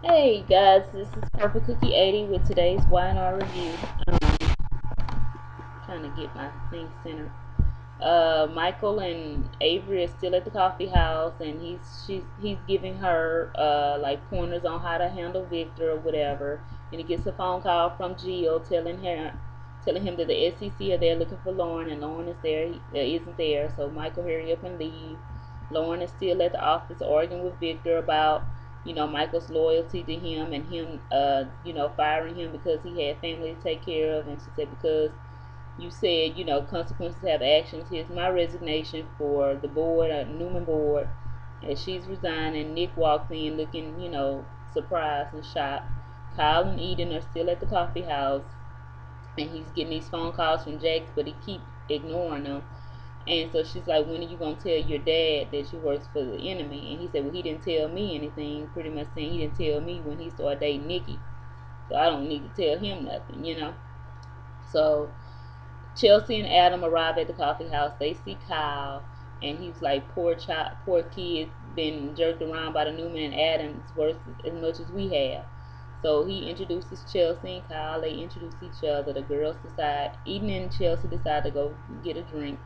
Hey guys, this is Purple Cookie 80 with today's Y&R review. Trying to get my thing centered. Michael and Avery are still at the coffee house, and he's giving her like pointers on how to handle Victor or whatever. And he gets a phone call from Jill telling him that the SEC are there looking for Lauren, and Lauren isn't there. So Michael hurry up and leave. Lauren is still at the office arguing with Victor about Michael's loyalty to him and him firing him because he had family to take care of, and she said because you said, consequences have actions. Here's my resignation for the board, Newman board. As she's resigning, Nick walks in looking, surprised and shocked. Kyle and Eden are still at the coffee house, and he's getting these phone calls from Jax, but he keeps ignoring them. And so she's like, when are you going to tell your dad that you works for the enemy? And he said, well, he didn't tell me anything, pretty much saying he didn't tell me when he started dating Nikki. So I don't need to tell him nothing. So Chelsea and Adam arrive at the coffee house. They see Kyle, and he's like, "Poor child, poor kid, been jerked around by the Newman and Adams worse as much as we have." So he introduces Chelsea and Kyle. They introduce each other. The girls decide, Eden and Chelsea decide to go get a drink,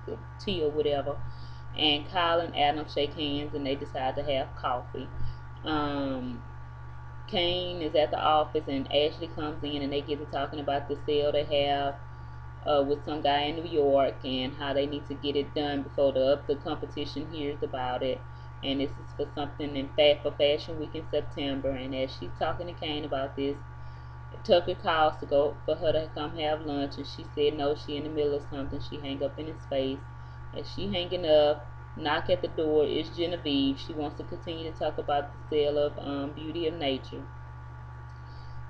tea or whatever. And Kyle and Adam shake hands, and they decide to have coffee. Um, Kane is at the office, and Ashley comes in, and they get to talking about the sale they have with some guy in New York and how they need to get it done before the competition hears about it. And this is for something for Fashion Week in September. And as she's talking to Kane about this, Tucker calls to go for her to come have lunch, and she said no, she in the middle of something. She hang up in his face. As she hanging up, knock at the door is Genevieve. She wants to continue to talk about the sale of Beauty of Nature.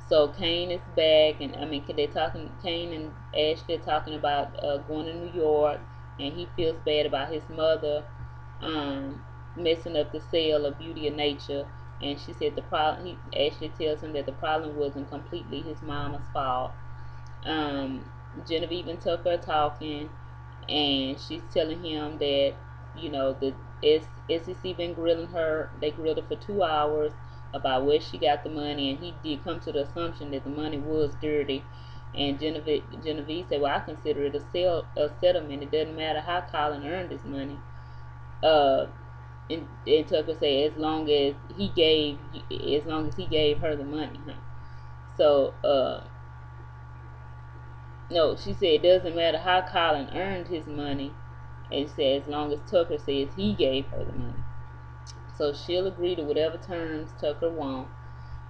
So Kane is back, and I mean, they talking. Kane and Ashley are talking about going to New York, and he feels bad about his mother messing up the sale of Beauty of Nature. And she said the problem. Ashley tells him that the problem wasn't completely his mama's fault. Um, Genevieve and Tucker are talking, and she's telling him that the SEC been grilling her. They grilled her for 2 hours about where she got the money, and he did come to the assumption that the money was dirty. And Genevieve said, "Well, I consider it a settlement. It doesn't matter how Colin earned his money." Uh, and Tucker said, as long as he gave her the money, huh? So, no, she said it doesn't matter how Colin earned his money. And said as long as Tucker says he gave her the money. So she'll agree to whatever terms Tucker wants.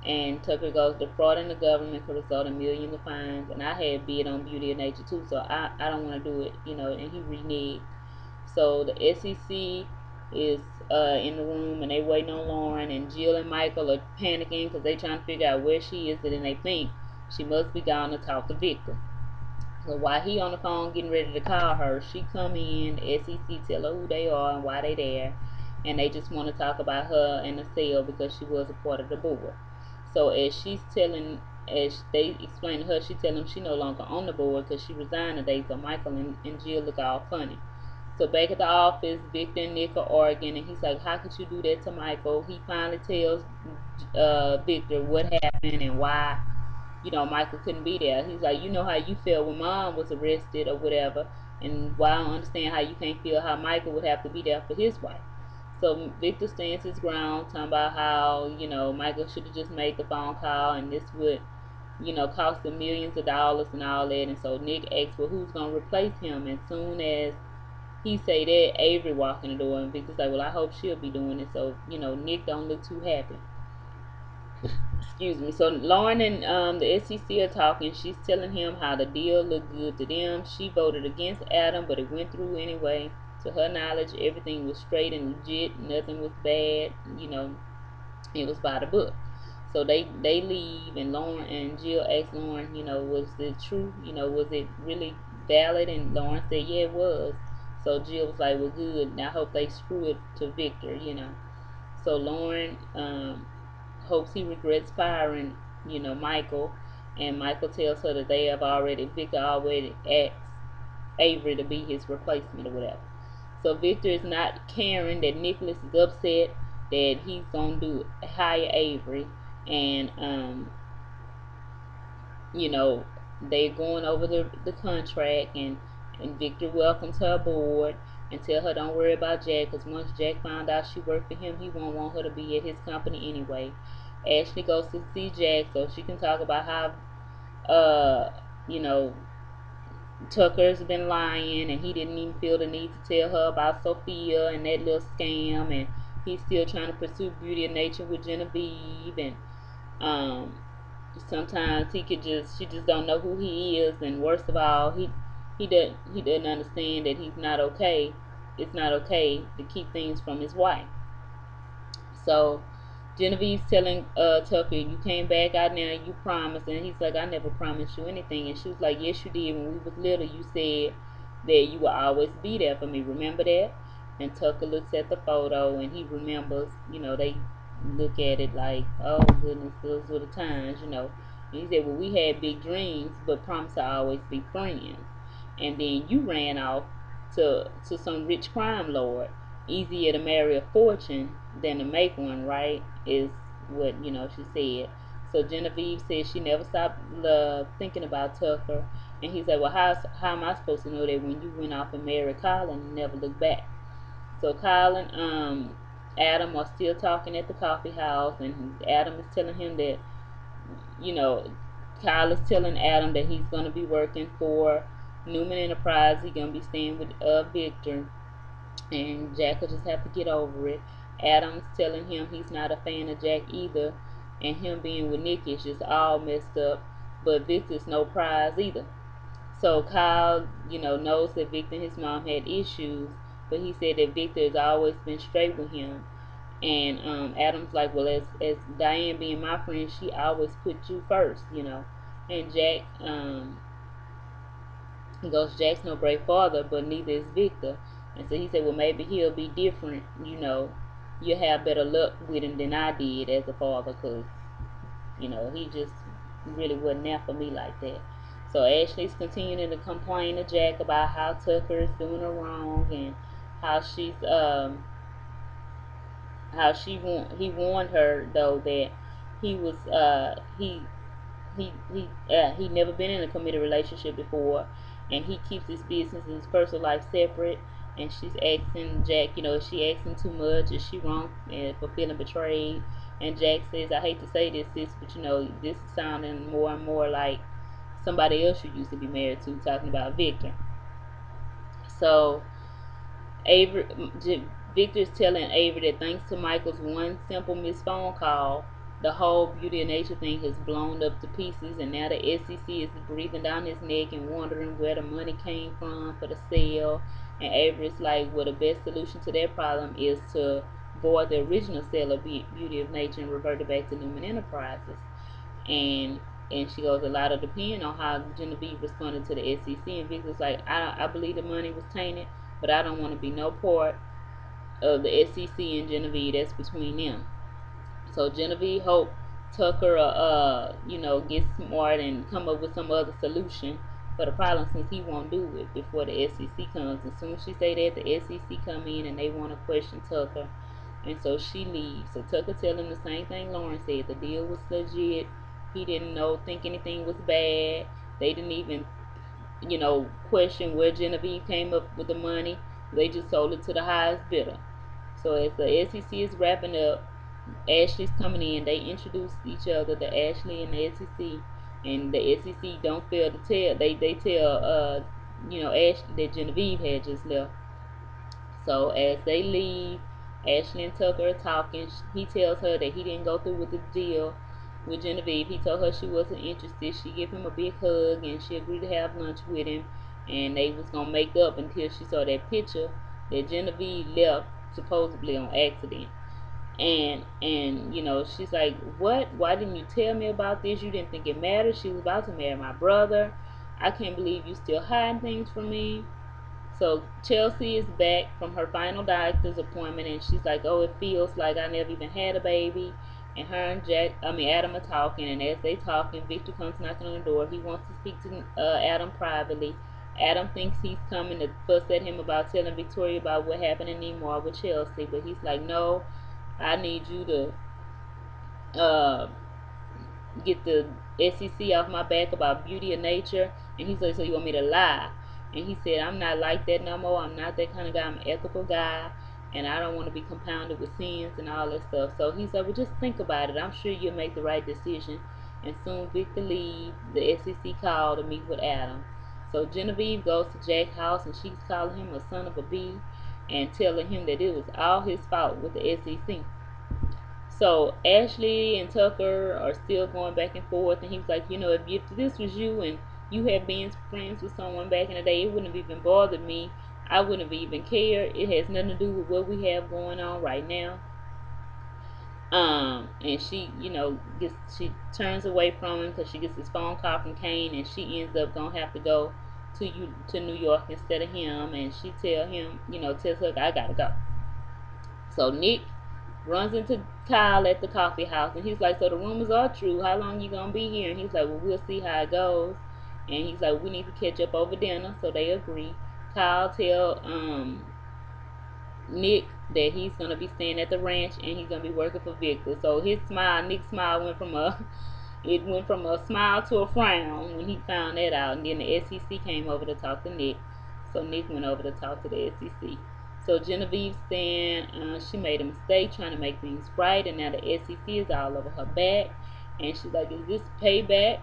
And Tucker goes, defrauding the government could result in millions of fines. And I had bid on Beauty of Nature too, so I don't want to do it, and he reneged. So the SEC is in the room, and they waiting on Lauren, and Jill and Michael are panicking because they trying to figure out where she is, and they think she must be gone to talk to Victor. So while he on the phone getting ready to call her, she come in, the SEC tell her who they are and why they there, and they just want to talk about her and the sale because she was a part of the board. So as they explain to her, she tell them she no longer on the board because she resigned today. So Michael and Jill look all funny. So back at the office, Victor and Nick are arguing, and he's like, "How could you do that to Michael?" He finally tells Victor what happened and why Michael couldn't be there. He's like, you know how you feel when mom was arrested or whatever, and why I don't understand how you can't feel how Michael would have to be there for his wife. So Victor stands his ground, talking about how, Michael should have just made the phone call, and this would, cost them millions of dollars and all that. And so Nick asks, well, who's going to replace him? And soon as he say that, Avery walk in the door, and Victor's like, well, I hope she'll be doing it. So, Nick don't look too happy. Excuse me. So Lauren and the SEC are talking. She's telling him how the deal looked good to them. She voted against Adam, but it went through anyway. To her knowledge, everything was straight and legit. Nothing was bad. It was by the book. So they leave, and Lauren and Jill asked Lauren, was it true? Was it really valid? And Lauren said, yeah, it was. So Jill was like, well, good. Now I hope they screw it to Victor. So Lauren hopes he regrets firing, Michael, and Michael tells her that Victor already asked Avery to be his replacement or whatever. So Victor is not caring that Nicholas is upset that he's gonna hire Avery, and you know, they going over the contract, and Victor welcomes her aboard and tell her don't worry about Jack, because once Jack found out she worked for him, he won't want her to be at his company anyway. Ashley goes to see Jack so she can talk about how uh you know, Tucker's been lying and he didn't even feel the need to tell her about Sophia and that little scam, and he's still trying to pursue beauty of nature with Genevieve, and um sometimes she just don't know who he is, and worst of all, he doesn't understand that he's not okay. It's not okay to keep things from his wife. So Genevieve's telling Tucker, you came back out now, you promised, and he's like, I never promised you anything. And she was like, yes, you did. When we was little, you said that you will always be there for me. Remember that? And Tucker looks at the photo and he remembers. You know, they look at it like, oh goodness, those were the times. You know, and he said, well, we had big dreams, but promised to always be friends. And then you ran off to some rich crime lord. Easier to marry a fortune than to make one, right? Is what, you know, she said. So Genevieve said she never stopped thinking about Tucker, and he said, well, how am I supposed to know that when you went off and married Colin and never looked back? So Colin, Adam are still talking at the coffee house, and Adam is telling him that, you know, Kyle is telling Adam that he's gonna be working for Newman Enterprise. He's gonna be staying with Victor, and Jack will just have to get over it. Adam's telling him he's not a fan of Jack either, and him being with Nick is just all messed up. But Victor's no prize either. So Kyle, you know, knows that Victor and his mom had issues, but he said that Victor has always been straight with him. And Adam's like, well, as Diane being my friend, she always put you first, you know. And Jack, he goes, Jack's no great father, but neither is Victor. And so he said, well, maybe he'll be different, you know. You'll have better luck with him than I did as a father, because, you know, he just really wasn't there for me like that. So Ashley's continuing to complain to Jack about how Tucker is doing her wrong, and how he warned her though that he was he never been in a committed relationship before, and he keeps his business and his personal life separate. And she's asking Jack, you know, is she asking too much? Is she wrong for feeling betrayed? And Jack says, I hate to say this, sis, but you know, this is sounding more and more like somebody else you used to be married to, talking about Victor. So Avery, Victor's telling Avery that thanks to Michael's one simple missed phone call, the whole beauty of nature thing has blown up to pieces, and now the SEC is breathing down his neck and wondering where the money came from for the sale. And Avery's like, well, the best solution to that problem is to void the original sale of Beauty of Nature and revert it back to Newman Enterprises. And she goes, a lot of depend on how Genevieve responded to the SEC. And Victor's like, I believe the money was tainted, but I don't want to be no part of the SEC and Genevieve. That's between them. So Genevieve hope Tucker, you know, get smart and come up with some other solution for the problem, since he won't do it before the SEC comes. As soon as she say that, the SEC come in and they want to question Tucker, and so she leaves. So Tucker tell him the same thing Lauren said. The deal was legit. He didn't think anything was bad. They didn't even, you know, question where Genevieve came up with the money. They just sold it to the highest bidder. So as the SEC is wrapping up, Ashley's coming in. They introduce each other, the Ashley and the SEC, and the SEC don't fail to tell. They tell you know, Ashley that Genevieve had just left. So as they leave, Ashley and Tucker are talking. He tells her that he didn't go through with the deal with Genevieve. He told her she wasn't interested. She gave him a big hug and she agreed to have lunch with him. And they was gonna make up until she saw that picture that Genevieve left supposedly on accident. And you know, she's like, what? Why didn't you tell me about this? You didn't think it mattered? She was about to marry my brother. I can't believe you still hiding things from me. So Chelsea is back from her final doctor's appointment, and she's like, "Oh, it feels like I never even had a baby." And her and Adam are talking, and as they talking, Victor comes knocking on the door. He wants to speak to Adam privately. Adam thinks he's coming to fuss at him about telling Victoria about what happened in Nemar with Chelsea, but he's like, "No, I need you to get the SEC off my back about beauty of nature. And he said, so you want me to lie? And he said, I'm not like that no more. I'm not that kind of guy. I'm an ethical guy. And I don't want to be compounded with sins and all that stuff. So he said, well, just think about it. I'm sure you'll make the right decision. And soon Victor leaves. The SEC called to meet with Adam. So Genevieve goes to Jack's house and she's calling him a son of a bee and telling him that it was all his fault with the SEC. So Ashley and Tucker are still going back and forth, and he was like, if this was you and you had been friends with someone back in the day, it wouldn't have even bothered me. I wouldn't have even cared. It has nothing to do with what we have going on right now. And she turns away from him because she gets this phone call from Kane, and she ends up gonna have to go to New York instead of him, and she tells her I gotta go. So Nick runs into Kyle at the coffee house, and he's like, so the rumors are true. How long you gonna be here? And he's like, well, we'll see how it goes. And he's like, we need to catch up over dinner. So they agree. Kyle tell Nick that he's gonna be staying at the ranch and he's gonna be working for Victor. So Nick's smile went from a smile to a frown when he found that out. And then the SEC came over to talk to Nick. So Nick went over to talk to the SEC. So Genevieve saying she made a mistake trying to make things right, and now the SEC is all over her back. And she's like, is this payback?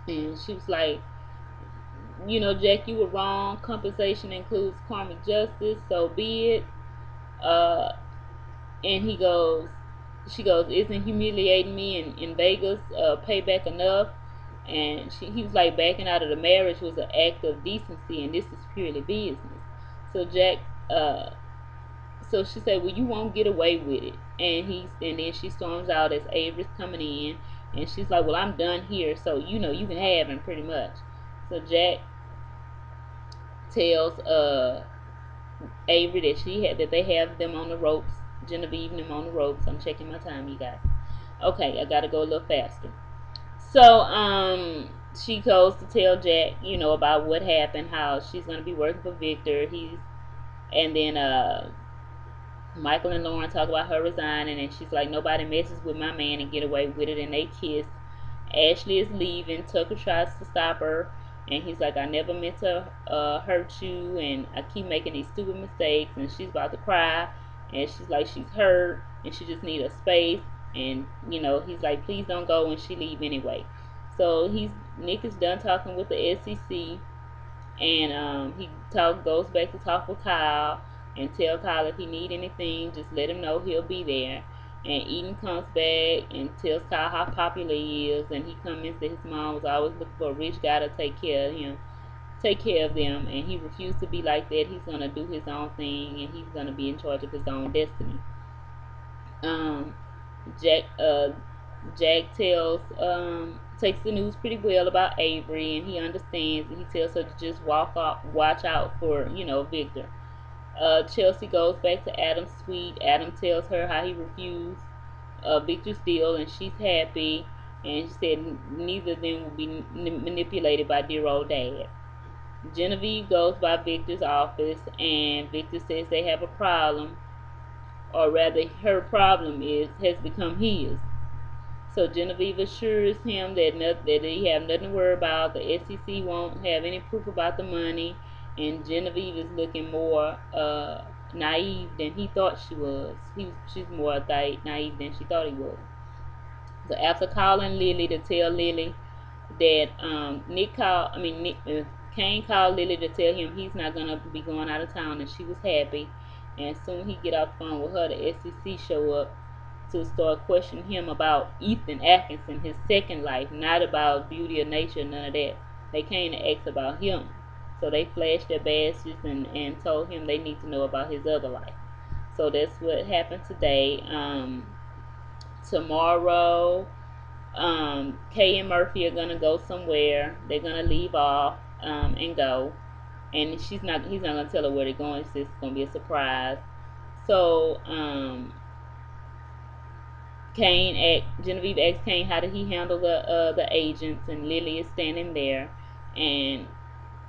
And she was like, Jack, you were wrong. Compensation includes karmic justice, so be it. Uh, and she goes, isn't humiliating me in Vegas payback enough? And he was like, backing out of the marriage was an act of decency, and this is purely business. So Jack, so she said, well, you won't get away with it. And then she storms out as Avery's coming in, and she's like, well, I'm done here, so you can have him pretty much. So Jack tells Avery that they have them on the ropes. Genevieve and them on the ropes. I'm checking my time, you guys. Okay, I gotta go a little faster. So she goes to tell Jack, about what happened, how she's gonna be working for Victor. And then Michael and Lauren talk about her resigning, and she's like, nobody messes with my man and get away with it, and they kiss. Ashley is leaving. Tucker tries to stop her, and he's like, I never meant to hurt you, and I keep making these stupid mistakes, and she's about to cry, and she's like, she's hurt, and she just needs a space, and, he's like, please don't go, and she leave anyway. So Nick is done talking with the SEC, and he goes back to talk with Kyle and tell Kyle if he need anything, just let him know he'll be there. And Eden comes back and tells Kyle how popular he is, and he comments that his mom was always looking for a rich guy to take care of them, and he refused to be like that. He's gonna do his own thing, and he's gonna be in charge of his own destiny. Um, Jack Jack takes the news pretty well about Avery, and he understands, and he tells her to just watch out for Victor. Chelsea goes back to Adam's suite. Adam tells her how he refused Victor's deal, and she's happy. And she said neither of them will be manipulated by dear old dad. Genevieve goes by Victor's office, and Victor says they have a problem, or rather, her problem has become his. So Genevieve assures him that he have nothing to worry about. The SEC won't have any proof about the money, and Genevieve is looking more naive than he thought she was. She's more naive than she thought he was. So after calling Lily to tell Lily that Kane called Lily to tell him he's not gonna be going out of town, and she was happy. And soon he get off the phone with her. The SEC show up to start questioning him about Ethan Atkinson, his second life, not about beauty or nature, none of that. They came to ask about him. So they flashed their badges and told him they need to know about his other life. So that's what happened today. Tomorrow, Kay and Murphy are gonna go somewhere. They're gonna leave off and go, and he's not gonna tell her where they're going. It's just gonna be a surprise. So Genevieve asks Kane how did he handle the agents, and Lily is standing there, and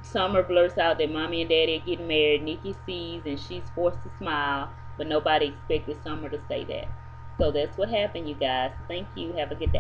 Summer blurts out that Mommy and Daddy are getting married. Nikki sees, and she's forced to smile, but nobody expected Summer to say that. So that's what happened, you guys. Thank you. Have a good day.